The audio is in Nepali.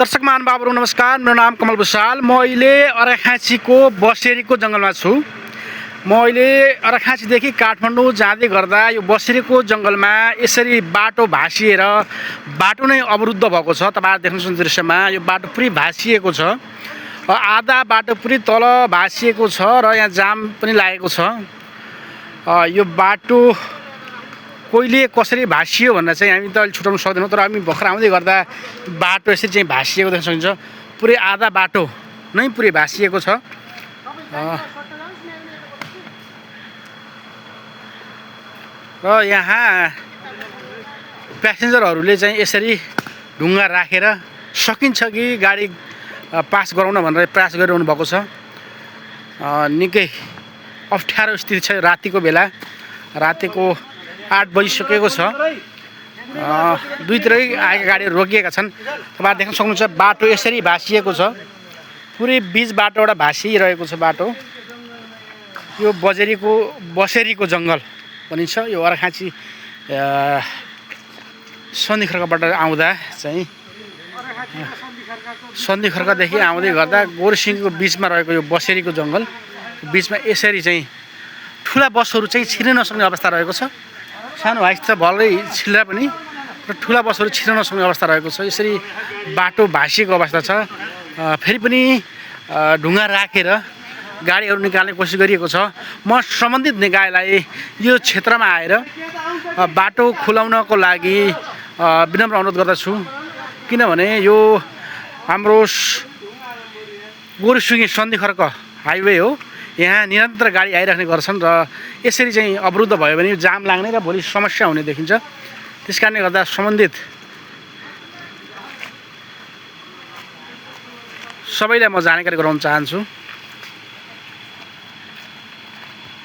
दर्शक महानुभावहरु नमस्कार। मेरो नाम कमल भुसाल। म अहिले अर्घाखाँचीको बसेरीको जंगलमा छु। म अहिले अर्घाखाँचीदेखि काठमाडौँ जाँदै गर्दा यो बसेरीको जंगलमा यसरी बाटो भासिएर बाटो नै अवरुद्ध भएको छ। तपाईहरु देख्न सक्नुहुन्छ दृश्यमा यो बाटो पुरै भासिएको छ। आधा बाटो पुरै तल भासिएको छ र यहाँ जाम पनि लागेको छ। यो बाटो कहिले कसरी भासियो भनेर चाहिँ हामी त अहिले छुटाउन सक्दैनौँ, तर हामी भर्खर आउँदै गर्दा बाटो यसरी चाहिँ भासिएको देख्न सकिन्छ। पुरै आधा बाटो नै पुरै भासिएको छ। र यहाँ प्यासेन्जरहरूले चाहिँ यसरी ढुङ्गा राखेर सकिन्छ कि गाडी पास गराउन भनेर प्रयास गरिरहनु भएको छ। निकै अप्ठ्यारो स्थिति छ रातिको बेला। रातिको 8 बजिसकेको छ। दुईतिरै आएका गाडीहरू रोकिएका छन्। तपाईहरु देख्न सक्नुहुन्छ बाटो यसरी भासिएको छ। पुरै बीच बाटोबाट भासिरहेको छ बाटो। यो बसेरीको जंगल भनिन्छ। यो अर्घाखाँची सन्धिखर्कबाट आउँदा चाहिँ सन्धिखर्कदेखि आउँदै गर्दा गोरसिङको बीचमा रहेको यो बसेरीको जंगल बीचमा यसरी चाहिँ ठुला बसहरू चाहिँ छिर्न नसक्ने अवस्था रहेको छ। सानो हाइस त भलै छिल्ला पनि र ठुला बसहरू छिर्न नसक्ने अवस्था रहेको छ। यसरी बाटो भासिएको अवस्था छ। फेरि पनि ढुङ्गा राखेर गाडीहरू निकाल्ने कोसिस गरिएको छ। म सम्बन्धित निकायलाई यो क्षेत्रमा आएर बाटो खुलाउनको लागि विनम्र अनुरोध गर्दछु। किनभने यो हाम्रो गोरसिङ सन्धिखर्क हाइवे हो। यहाँ निरन्तर गाडी आइराख्ने गर्छन् र यसरी चाहिँ अवरुद्ध भयो भने जाम लाग्ने र भोलि समस्या हुने देखिन्छ। त्यसकारणले गर्दा सम्बन्धित सबैलाई म जानकारी गराउन चाहन्छु।